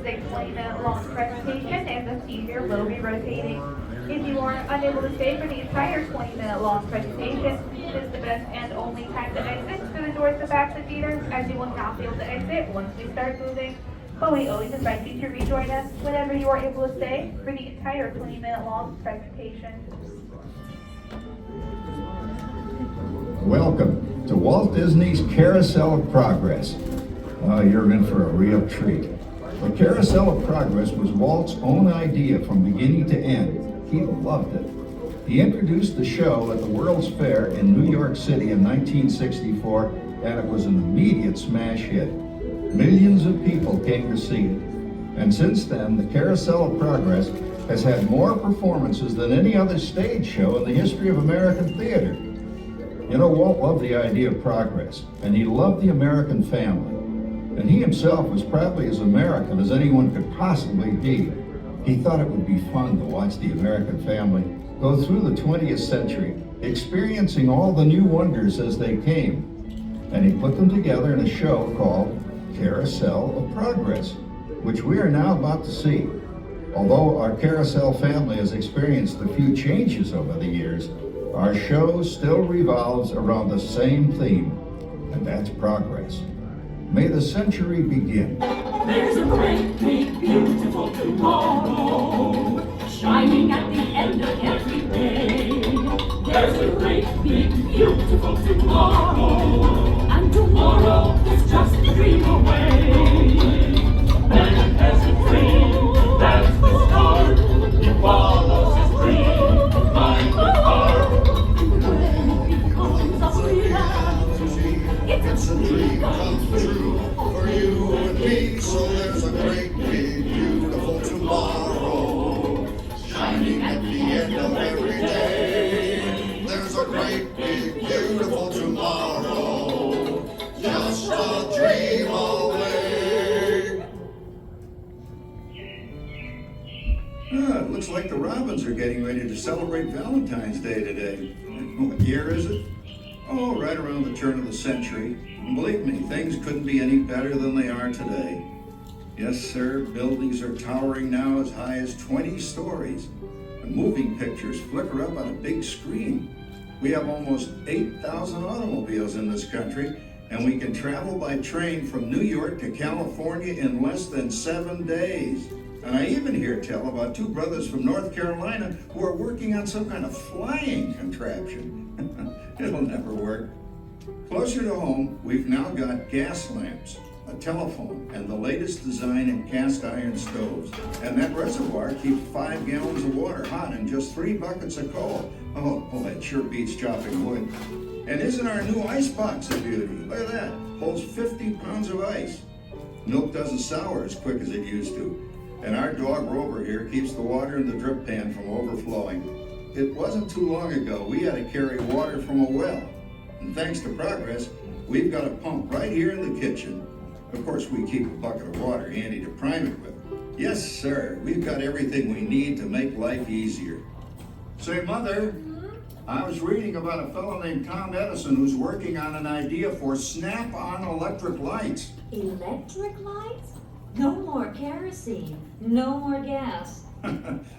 this 20-minute long presentation, and the seat here will be rotating. If you are unable to stay for the entire 20-minute long presentation, this is the best and only time to exit through the doors at the back of the theater, as you will not be able to exit once we start moving. But we always invite you to rejoin us whenever you are able to stay for the entire 20-minute long presentation. Welcome to Walt Disney's Carousel of Progress. Oh, you're in for a real treat. The Carousel of Progress was Walt's own idea from beginning to end. He loved it. He introduced the show at the World's Fair in New York City in 1964, and it was an immediate smash hit. Millions of people came to see it. And since then, the Carousel of Progress has had more performances than any other stage show in the history of American theater. You know, Walt loved the idea of progress, and he loved the American family. And he himself was probably as American as anyone could possibly be. He thought it would be fun to watch the American family go through the 20th century, experiencing all the new wonders as they came. And he put them together in a show called Carousel of Progress, which we are now about to see. Although our Carousel family has experienced a few changes over the years, our show still revolves around the same theme, and that's progress. May the century begin. There's a great, big, beautiful tomorrow, shining at the end of every day. There's a great, big, beautiful tomorrow, and tomorrow is just a dream away. Man has a dream, that's the start. He follows his dream, mind the heart. When it becomes a reality, it's a dream come true for you and me. So there's a great, big, beautiful tomorrow, shining at the end of every day. There's a great, big, beautiful tomorrow, just a dream away. It looks like the Robins are getting ready to celebrate Valentine's Day today. What year is it? Oh, right around the turn of the century. And believe me, things couldn't be any better than they are today. Yes, sir, buildings are towering now as high as 20 stories. And moving pictures flicker up on a big screen. We have almost 8,000 automobiles in this country, and we can travel by train from New York to California in less than 7 days. And I even hear tell about two brothers from North Carolina who are working on some kind of flying contraption. It'll never work. Closer to home, we've now got gas lamps, a telephone, and the latest design in cast iron stoves. And that reservoir keeps 5 gallons of water hot in just 3 buckets of coal. Oh, that sure beats chopping wood. And isn't our new ice box a beauty? Look at that, holds 50 pounds of ice. Milk doesn't sour as quick as it used to. And our dog Rover here keeps the water in the drip pan from overflowing. It wasn't too long ago we had to carry water from a well. And thanks to progress, we've got a pump right here in the kitchen. Of course, we keep a bucket of water handy to prime it with. Yes, sir, we've got everything we need to make life easier. Say, Mother, I was reading about a fellow named Tom Edison who's working on an idea for snap-on electric lights. Electric lights? No more kerosene, no more gas.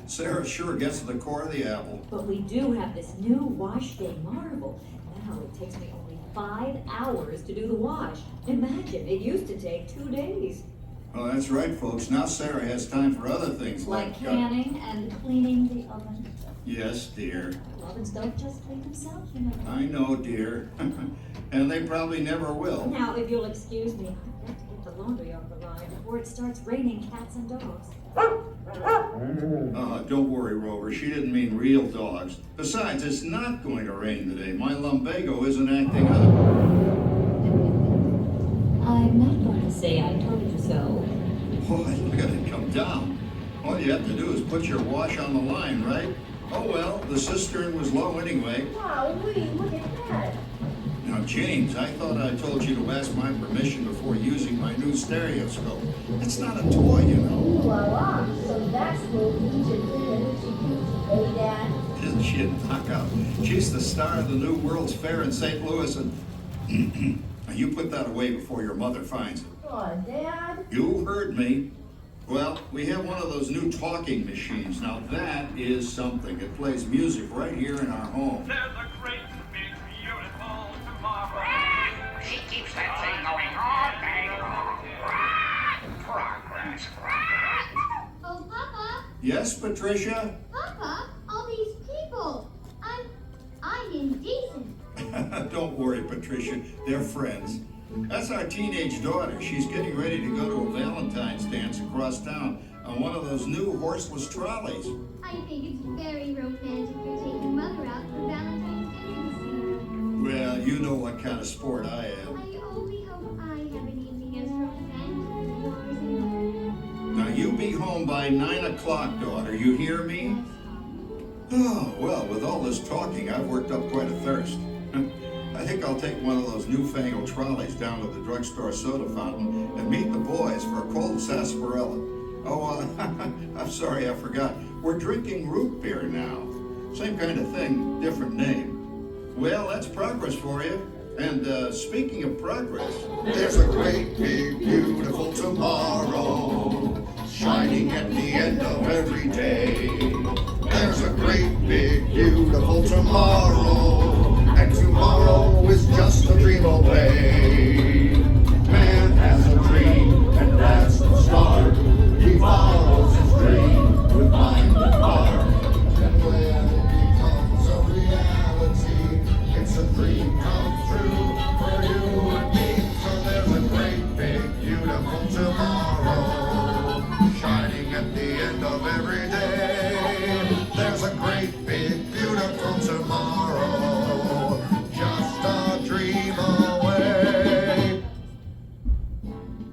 Sarah sure gets to the core of the apple. But we do have this new wash day marvel. Now it takes me only 5 hours to do the wash. Imagine, it used to take 2 days. Oh, that's right, folks. Now Sarah has time for other things Like canning and cleaning the oven. Yes, dear. Ovens don't just clean themselves, you know. I know, dear. And they probably never will. Now, if you'll excuse me, I've got to get the laundry off the line before it starts raining cats and dogs. Don't worry, Rover. She didn't mean real dogs. Besides, it's not going to rain today. My lumbago isn't acting up. I'm not going to say I told you so. Boy, look at it come down. All you have to do is put your wash on the line, right? Oh well, the cistern was low anyway. Wow, look at that. Now, James, I thought I told you to ask my permission before using my new stereoscope. It's not a toy, you know. Voila! So that's what we should do in the hey, Dad? Isn't she a knockout? She's the star of the new World's Fair in St. Louis, and you put that away before your mother finds it. Oh, Dad? You heard me. Well, we have one of those new talking machines. Now that is something. It plays music right here in our home. There's a great big beautiful tomorrow. She keeps that thing going all day long. Progress. Oh, Papa, Yes, Patricia? Papa, all these people. I'm indecent. Don't worry, Patricia. They're friends. That's our teenage daughter. She's getting ready to go to a Valentine's dance across town on one of those new horseless trolleys. I think it's very romantic you're taking Mother out for Valentine's dinner this year. Well, you know what kind of sport I am. I only hope I have an evening as romantic as yours and Mother. Now you be home by 9 o'clock, daughter. You hear me? Oh, well, with all this talking, I've worked up quite a thirst. I think I'll take one of those newfangled trolleys down to the drugstore soda fountain and meet the boys for a cold sarsaparilla. Oh, I'm sorry, I forgot. We're drinking root beer now. Same kind of thing, different name. Well, that's progress for you. And speaking of progress, There's a great big beautiful tomorrow, shining at the end of every day. There's a great big beautiful tomorrow, and tomorrow is just a dream away. Man has a dream, and that's the start. He follows his dream with mind and heart. And when it becomes a reality, it's a dream come true for you and me. So there's a great big beautiful tomorrow, shining at the end of every day. There's a great big beautiful tomorrow, just a dream away.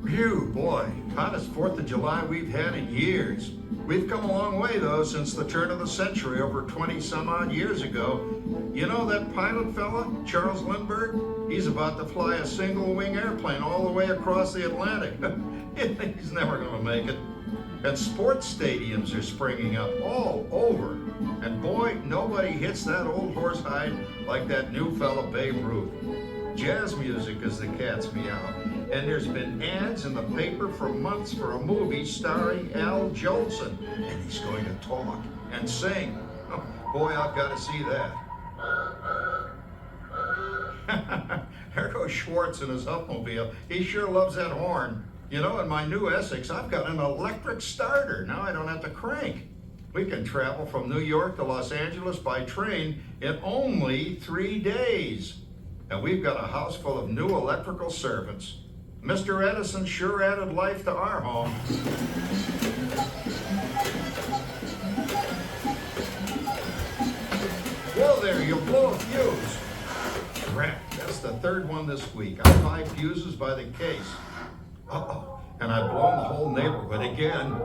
phew, boy, hottest 4th of July we've had in years. We've come a long way, though, since the turn of the century, over 20 some odd years ago. You know that pilot fella, Charles Lindbergh? He's about to fly a single-wing airplane all the way across the Atlantic. He's never going to make it. And sports stadiums are springing up all over. And boy, nobody hits that old horse hide like that new fella Babe Ruth. Jazz music is the cat's meow. And there's been ads in the paper for months for a movie starring Al Jolson. And he's going to talk and sing. Oh, boy, I've got to see that. There goes Schwartz in his upmobile. He sure loves that horn. You know, in my new Essex, I've got an electric starter. Now I don't have to crank. We can travel from New York to Los Angeles by train in only 3 days. And we've got a house full of new electrical servants. Mr. Edison sure added life to our home. Whoa there, you'll blow a fuse. Crap, that's the third one this week. I buy fuses by the case. Uh-oh, and I've blown the whole neighborhood again.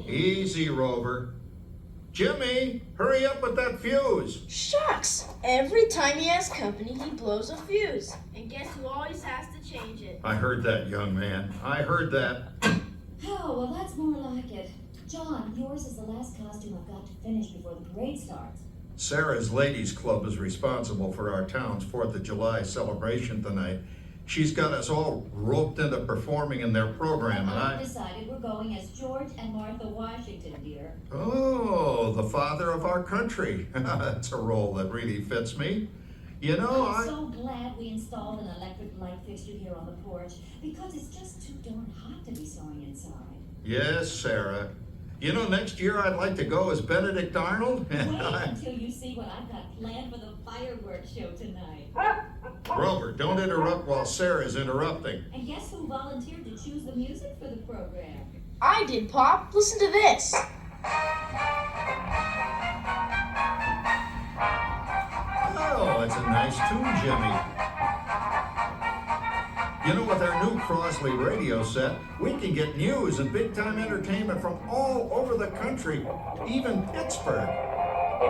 Easy, Rover. Jimmy, hurry up with that fuse. Shucks! Every time he has company, he blows a fuse. And guess who always has to change it? I heard that, young man. I heard that. Oh, well, that's more like it. John, yours is the last costume I've got to finish before the parade starts. Sarah's Ladies Club is responsible for our town's 4th of July celebration tonight. She's got us all roped into performing in their program, and I've decided we're going as George and Martha Washington, dear. Oh, the father of our country. That's a role that really fits me. You know, I'm so glad we installed an electric light fixture here on the porch, because it's just too darn hot to be sewing inside. Yes, Sarah. You know, next year I'd like to go as Benedict Arnold. Wait until you see what I've got planned for the fireworks show tonight. Rover, don't interrupt while Sarah's interrupting. And guess who volunteered to choose the music for the program? I did, Pop. Listen to this. Oh, it's a nice tune, Jimmy. You know, with our new Crosley radio set, we can get news and big-time entertainment from all over the country, even Pittsburgh.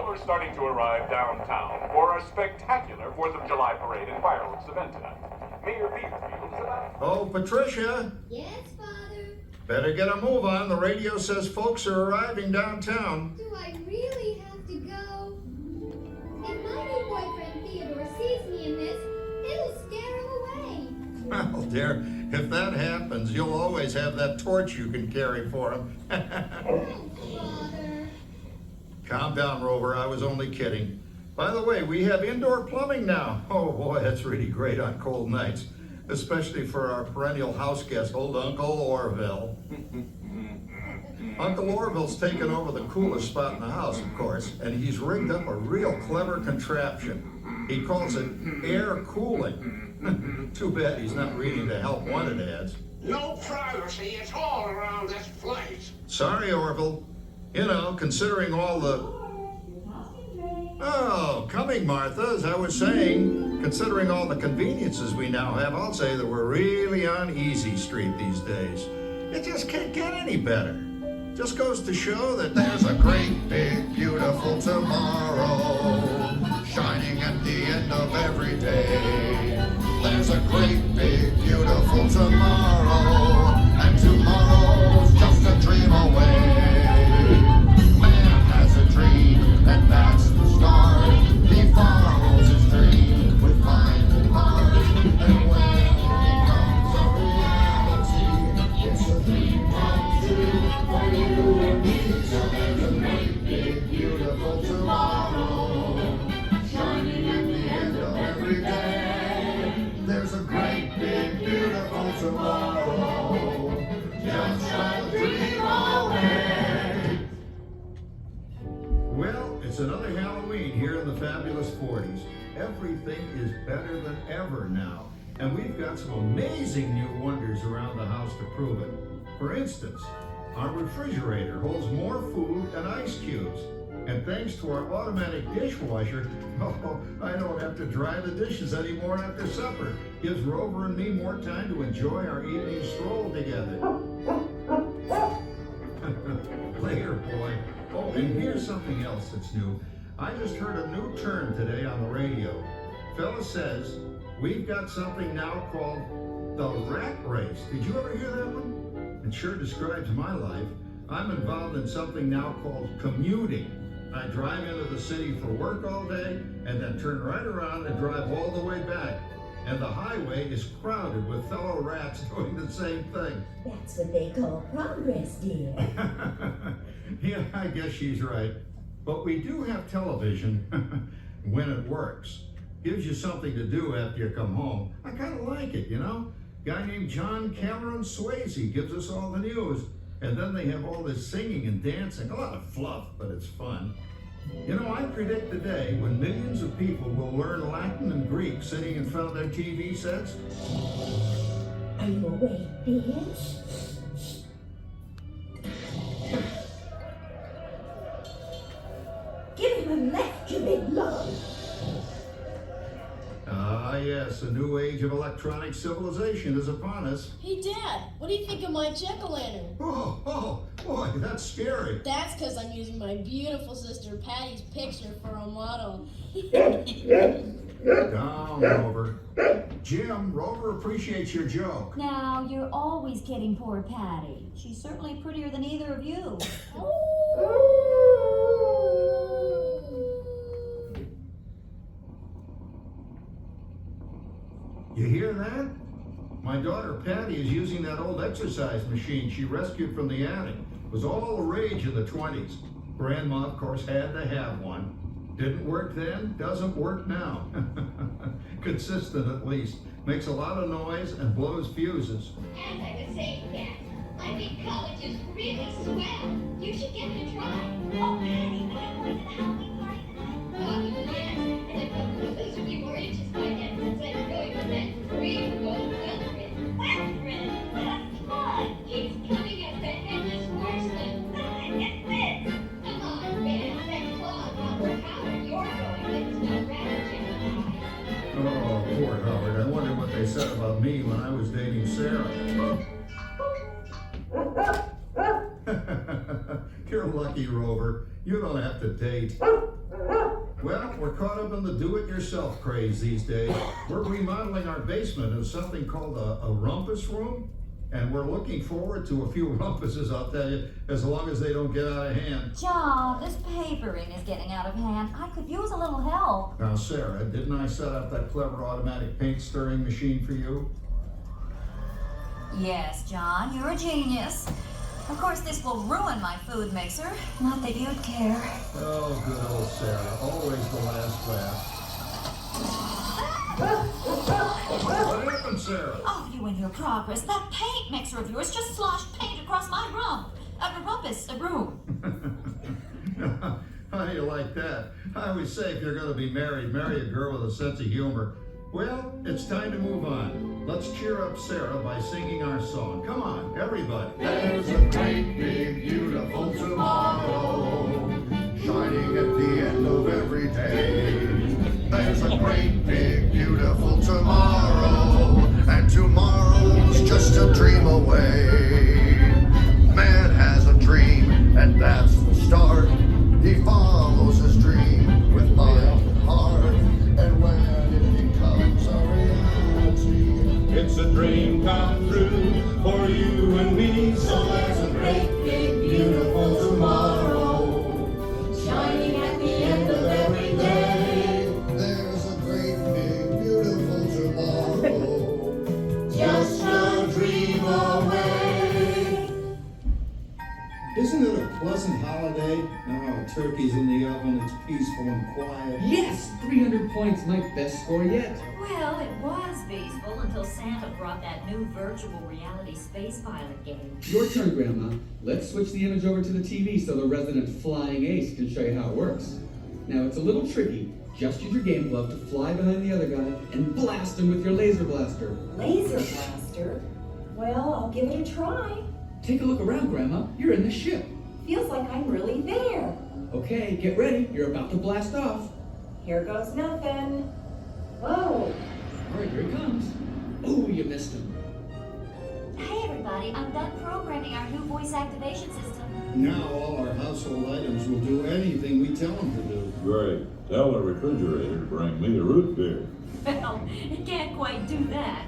We're starting to arrive downtown for a spectacular 4th of July parade and fireworks event tonight. Mayor Peterfield is about... Oh, Patricia, Yes, Father? better get a move on. The radio says folks are arriving downtown. Do I really have to go? If my new boyfriend Theodore sees me in this, he'll dear. If that happens, you'll always have that torch you can carry for him. Father. Calm down, Rover. I was only kidding. By the way, we have indoor plumbing now. Oh boy, that's really great on cold nights, especially for our perennial house guest, old Uncle Orville. Uncle Orville's taken over the coolest spot in the house, of course, and he's rigged up a real clever contraption. He calls it air cooling. Too bad he's not reading the help wanted ads. No privacy at all around this place. Sorry, Orville. You know, considering all the... Oh, coming, Martha. As I was saying, considering all the conveniences we now have, I'll say that we're really on easy street these days. It just can't get any better. Just goes to show that There's a great, big, beautiful tomorrow shining at the end of every day. There's a great, big, beautiful tomorrow, and tomorrow's just a dream away. Man has a dream, and that's the start. He follows his dream with mind and heart, and when it comes a reality, it's a dream come true for you and me. So there's a great, big, beautiful tomorrow shining at the end of every day. There's a great, big, beautiful tomorrow, just a dream away. Well, it's another Halloween here in the fabulous 40s. Everything is better than ever now. And we've got some amazing new wonders around the house to prove it. For instance, our refrigerator holds more food and ice cubes. And thanks to our automatic dishwasher, I don't have to dry the dishes anymore after supper. Gives Rover and me more time to enjoy our evening stroll together. Later, boy. Oh, and here's something else that's new. I just heard a new term today on the radio. Fella says, we've got something now called the rat race. Did you ever hear that one? It sure describes my life. I'm involved in something now called commuting. I drive into the city for work all day and then turn right around and drive all the way back. And the highway is crowded with fellow rats doing the same thing. That's what they call progress, dear. Yeah, I guess she's right. But we do have television when it works. Gives you something to do after you come home. I kind of like it, you know? Guy named John Cameron Swayze gives us all the news. And then they have all this singing and dancing. A lot of fluff, but it's fun. You know, I predict the day when millions of people will learn Latin and Greek sitting in front of their TV sets. Are you awake, dear? Give him a left, you big love. Ah, yes, a new age of electronic civilization is upon us. Hey, Dad, what do you think of my jack-o'-lantern? Oh, boy, that's scary. That's because I'm using my beautiful sister Patty's picture for a model. Down, Rover. Jim, Rover appreciates your joke. Now, you're always kidding poor Patty. She's certainly prettier than either of you. You hear that? My daughter Patty is using that old exercise machine she rescued from the attic. It was all the rage in the 20s. Grandma, of course, had to have one. Didn't work then, doesn't work now. Consistent at least. Makes a lot of noise and blows fuses. As I was saying, Dad, I think college is really swell. You should give it a try. Oh, Patty, will you go to the Halloween party tonight? Yes, and if I'm going to lose a few more inches by then, since I'm going to that green gold Wilfred. Wilfred? That's fun. He's coming as the headless horseman. Get this. Come on, man. That claw Robert Howard, you're going with no rabbit. Oh, poor Howard. I wonder what they said about me when I was dating Sarah. You're lucky, Rover. You don't have to date. Well, we're caught up in the do-it-yourself craze these days. We're remodeling our basement into something called a rumpus room, and we're looking forward to a few rumpuses, I'll tell you, as long as they don't get out of hand. John, this papering is getting out of hand. I could use a little help. Now, Sarah, didn't I set up that clever automatic paint stirring machine for you? Yes, John, you're a genius. Of course, this will ruin my food mixer. Not that you'd care. Oh, good old Sarah. Always the last laugh. What happened, Sarah? Oh, you and your progress. That paint mixer of yours just sloshed paint across my room. A room. How do you like that? I always say if you're going to be married, marry a girl with a sense of humor. Well, it's time to move on. Let's cheer up Sarah by singing our song. Come on, everybody. There's a great big beautiful tomorrow, shining at the end of every day. There's a great big beautiful tomorrow, and tomorrow's just a dream away. Man has a dream, and that's the start. He follows his dream with mind and heart, and when it becomes a reality, it's a dream come true for you and me. so there's a great big beautiful tomorrow, shining at the end of every day. There's a great big beautiful tomorrow, just a dream away. Isn't it a pleasant holiday? Oh, turkey's in the oven, it's peaceful and quiet. Yes, 300 points, my best score yet. Well, it was peaceful until Santa brought that new virtual reality space pilot game. Your turn, Grandma. Let's switch the image over to the TV so the resident flying ace can show you how it works. Now, it's a little tricky. Just use your game glove to fly behind the other guy and blast him with your laser blaster. Laser blaster? Well, I'll give it a try. Take a look around, Grandma. You're in the ship. Feels like I'm really there. Okay, get ready. You're about to blast off. Here goes nothing. Whoa. All right, here he comes. Oh, you missed him. Hey, everybody, I'm done programming our new voice activation system. Now all our household items will do anything we tell them to do. Great. Tell the refrigerator to bring me a root beer. Well, it can't quite do that.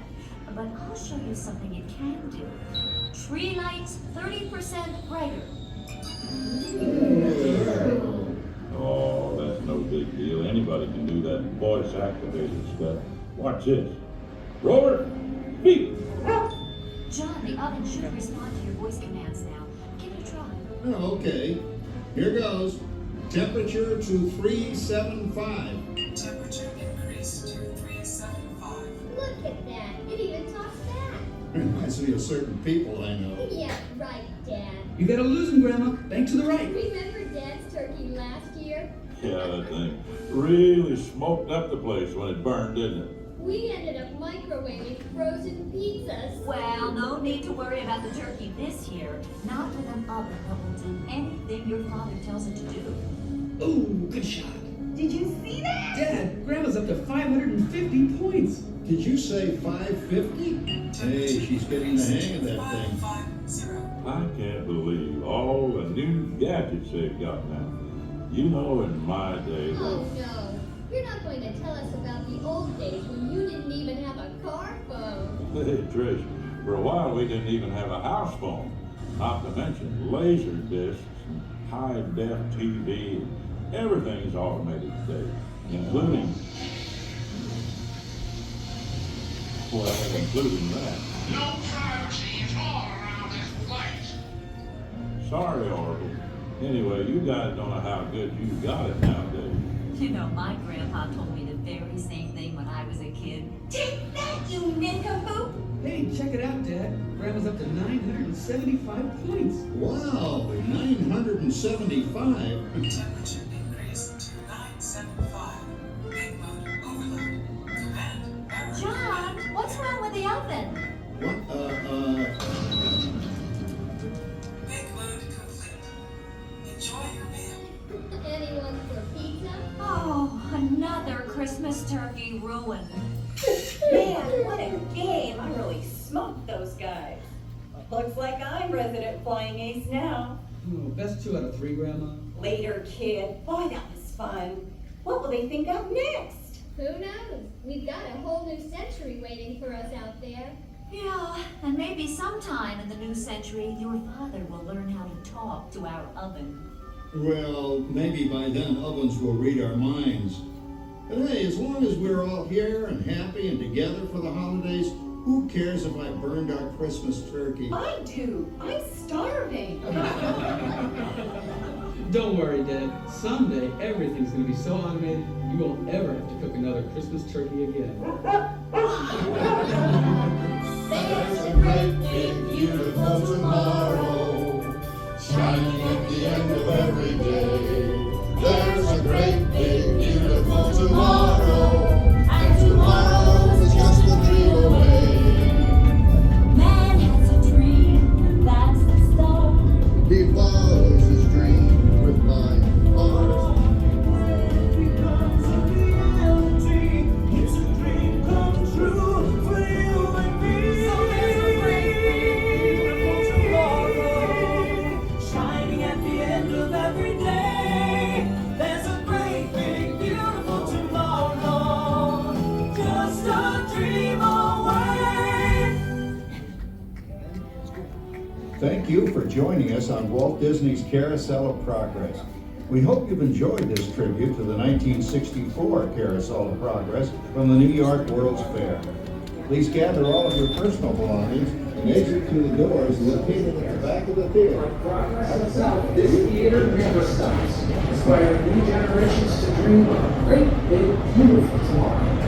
But I'll show you something it can do. Tree lights 30% brighter. Oh, that's no big deal. Anybody can do that voice-activated stuff. Watch this. Roller, speak. John, the oven should respond to your voice commands now. Give it a try. Oh, okay. Here goes. Temperature to 375. Temperature increase to 375. Look at that. It even talks back. Reminds me of certain people I know. Yeah, right, Dad. You gotta lose him, Grandma. Bank to the right. Remember Dad's turkey last year? Yeah, that thing really smoked up the place when it burned, didn't it? We ended up microwaving frozen pizzas. Well, no need to worry about the turkey this year. Not with an oven that will do anything your father tells it to do. Oh, good shot. Did you see that? Dad, Grandma's up to 550 points. Did you say 550? Hey, she's getting the hang of that thing. 550. I can't believe all the new gadgets they've got now. You know, in my day, Oh no. You're not going to tell us about the old days when you didn't even have a car phone. hey, Trish, for a while we didn't even have a house phone. Not to mention laser discs and high-def TV. Everything's automated today, including that. No privacy at all around this place. Sorry, Oracle. Anyway, you guys don't know how good you got it nowadays. You know, my grandpa told me the very same thing when I was a kid. Take that, you nincompoop! Hey, check it out, Dad. Grandma's up to 975 points. Wow, 975. Temperature increase to 975. Make mode overload. Command error. John, what's wrong with the oven? What, Make mode complete. Enjoy your meal. Anyone for pizza? Oh, another Christmas turkey ruined. Man, what a game! I really smoked those guys. Looks like I'm resident flying ace now. Oh, best 2 out of 3, Grandma. Later, kid. Boy, that was fun. What will they think of next? Who knows? We've got a whole new century waiting for us out there. Yeah, and maybe sometime in the new century, your father will learn how to talk to our oven. well, maybe by then ovens will read our minds. But hey, as long as we're all here and happy and together for the holidays, Who cares if I burned our Christmas turkey? I do. I'm starving. Don't worry, Dad. Someday everything's gonna be so automated you won't ever have to cook another Christmas turkey again. There's a great big beautiful tomorrow, shining at the end of every day. There's a great big beautiful tomorrow, and tomorrow is just a dream away. Man has a dream, and that's the start. He follows his dream with my heart. It's a dream come true for you and me. So there's a great big beautiful tomorrow, shining at the end of every day. There's a great big beautiful tomorrow, just a dream away. Thank you for joining us on Walt Disney's Carousel of Progress. We hope you've enjoyed this tribute to the 1964 Carousel of Progress from the New York World's Fair. Please gather all of your personal belongings and exit through the doors located at the back of the theater. Progress of South, this theater never stops, inspiring new generations to dream of a great, big, beautiful tomorrow.